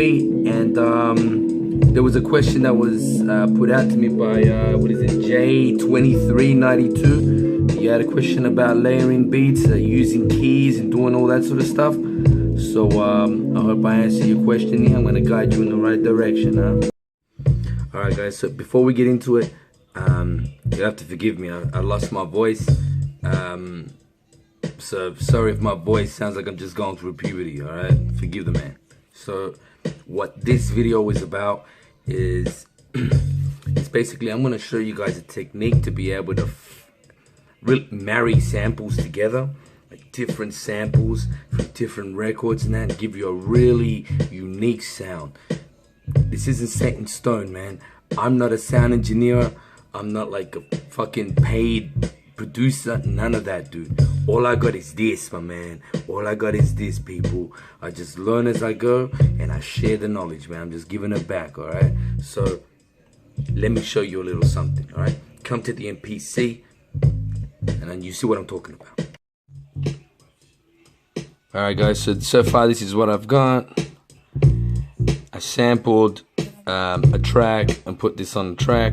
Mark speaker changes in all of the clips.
Speaker 1: today, and there was a question that was put out to me by what is it, J2392. You had a question about layering beats, using keys and doing all that sort of stuff. So I hope I answer your question here. I'm gonna guide you in the right direction, huh? Alright guys, so before we get into it, you have to forgive me, I lost my voice. So sorry if my voice sounds like I'm just going through puberty, alright? Forgive the man. So what this video is about is it's basically, I'm going to show you guys a technique to be able to marry samples together, like different samples from different records, and that give you a really unique sound. This isn't set in stone, man. I'm not a sound engineer. I'm not like a fucking paid producer, none of that, dude. All I got is this, my man. All I got is this, people. I just learn as I go, and I share the knowledge, man. I'm just giving it back, all right? So let me show you a little something, all right? Come to the MPC, and then you see what I'm talking about. All right, guys, so far this is what I've got. I sampled a track and put this on the track.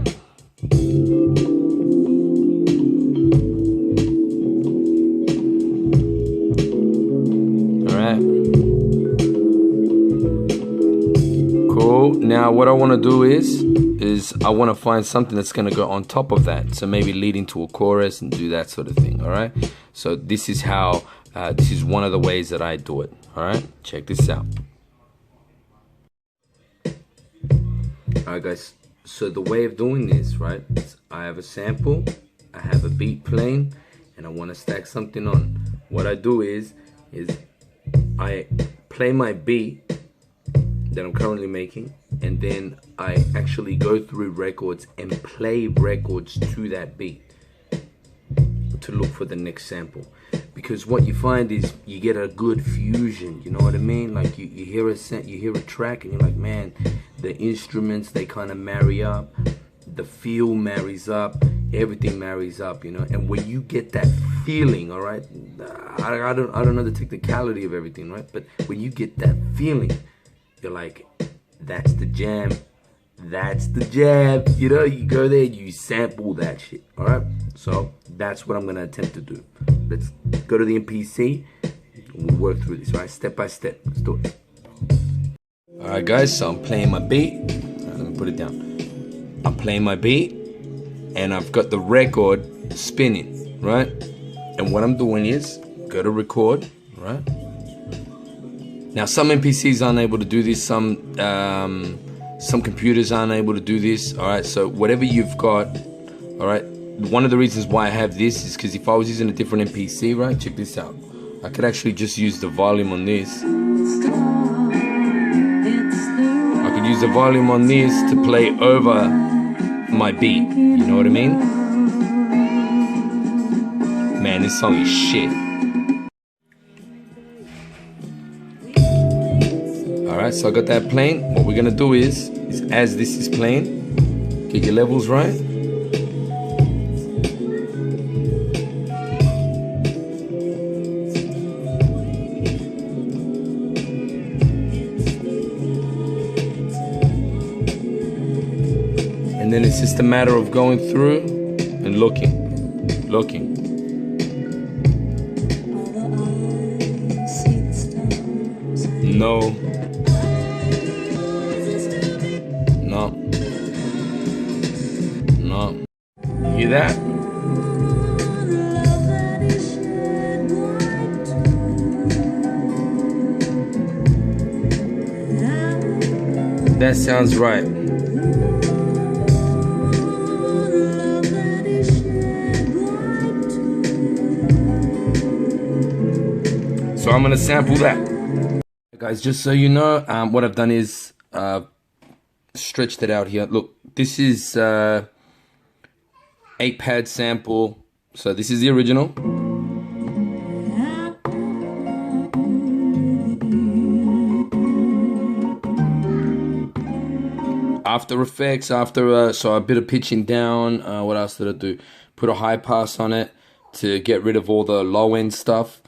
Speaker 1: Cool. Now what I want to do is I want to find something that's going to go on top of that, so maybe lead into a chorus and do that sort of thing. All right, so this is how this is one of the ways that I do it. All right, check this out. All right guys, so the way of doing this, right, is I have a sample, I have a beat playing, and I want to stack something on. What I do is I play my beat that I'm currently making, and then I actually go through records and play records to that beat to look for the next sample. Because what you find is you get a good fusion, you know what I mean? Like you hear a track and you're like, man, the instruments, they kind of marry up, the feel marries up, everything marries up, you know. And when you get that feeling, all right, I don't know the technicality of everything, right? But when you get that feeling, you're like, that's the jam, that's the jam, you know. You go there, you sample that shit, all right? So that's what I'm gonna attempt to do. Let's go to the MPC and we'll work through this, right, step by step. Let's do it. All right guys, so I'm playing my beat. Let me put it down. I'm playing my beat and I've got the record spinning, right? And what I'm doing is go to record, right? Now some MPCs aren't able to do this, some computers aren't able to do this, all right? So whatever you've got, all right? One of the reasons why I have this is because if I was using a different MPC, right, check this out. I could actually just use the volume on this. I could use the volume on this to play over my beat, you know what I mean? Man, this song is shit. Alright, so I got that playing. What we're gonna do is as this is playing, get your levels right. And then it's just a matter of going through and looking. No. You hear that? That sounds right. So I'm gonna sample that. Guys, just so you know, what I've done is stretched it out here. Look, this is 8-pad sample. So this is the original. After Effects, so a bit of pitching down. What else did I do? Put a high pass on it to get rid of all the low end stuff.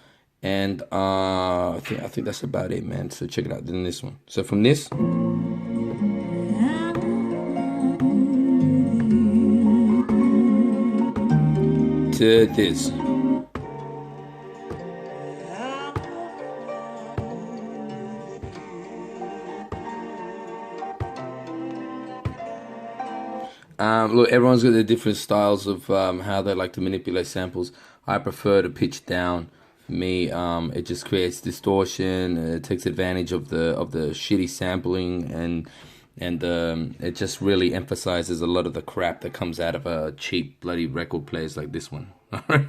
Speaker 1: And I think that's about it, man. So check it out. Then this one. So from this to this. Look, everyone's got their different styles of how they like to manipulate samples. I prefer to pitch down. For me, it just creates distortion. It takes advantage of the shitty sampling, and it just really emphasizes a lot of the crap that comes out of a cheap bloody record players like this one. All right,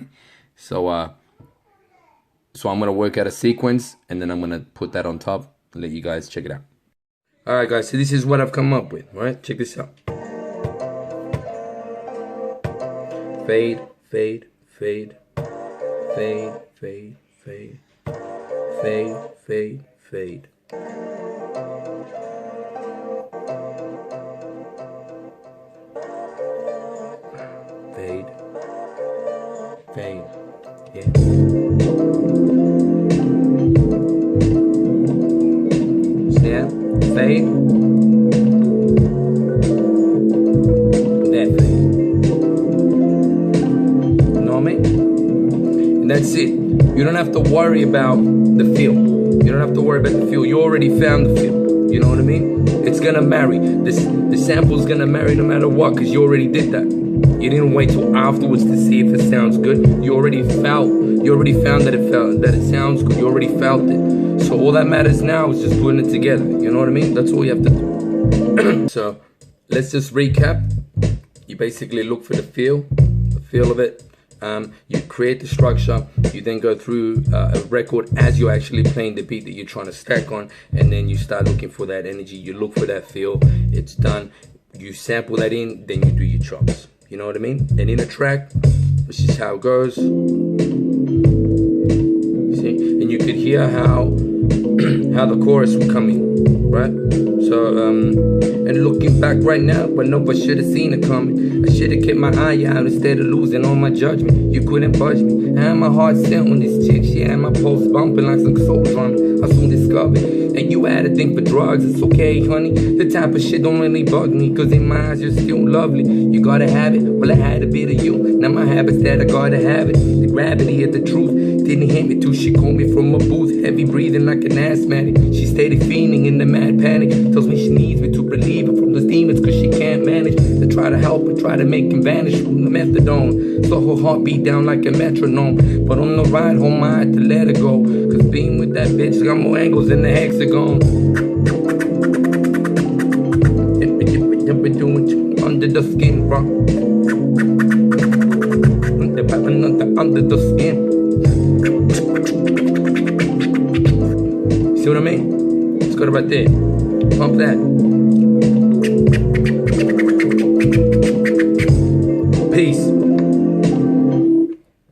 Speaker 1: so so I'm gonna work out a sequence, and then I'm gonna put that on top and let you guys check it out. All right, guys. So this is what I've come up with. All right, check this out. Fade, fade, fade, fade, fade, fade, fade, fade, fade. Fade, fade, yeah. See that? Fade. That fade. And that's it. You don't have to worry about the feel. You don't have to worry about the feel. You already found the feel. You know what I mean? It's gonna marry. The sample's gonna marry no matter what, because you already did that. You didn't wait till afterwards to see if it sounds good. You already found that it sounds good. You already felt it. So all that matters now is just putting it together. You know what I mean? That's all you have to do. So let's just recap. You basically look for the feel of it. You create the structure. You then go through a record as you're actually playing the beat that you're trying to stack on, and then you start looking for that energy. You look for that feel. It's done. You sample that in, then you do your chops. You know what I mean? And in a track, this is how it goes. See, and you could hear how the chorus will come in, right? So and looking back right now, but no, I should have seen it coming. I should have kept my eye out instead of losing all my judgment. You couldn't budge me. I had my heart set on this chick. She had my pulse bumping like some soul drumming. I soon discovered. And you had a thing for drugs. It's okay, honey. The type of shit don't really bug me, cause in my eyes you're still lovely. You gotta have it. Well, I had a bit of you. Now my habit's that I gotta have it. The gravity of the truth didn't hit me too. She called me from a booth, heavy breathing like an asthmatic. She stayed fiending in the mad panic. Tells me she needs me to relieve her from those demons, cause she can't manage to try to help her, try to make him vanish from the methadone. So her heart beat down like a metronome. But on the ride home I had to let her go, cause being with that bitch got more angles than the hexagon. Under the skin, bro. Under the skin. See what I mean? Let's go to right there. Pump that.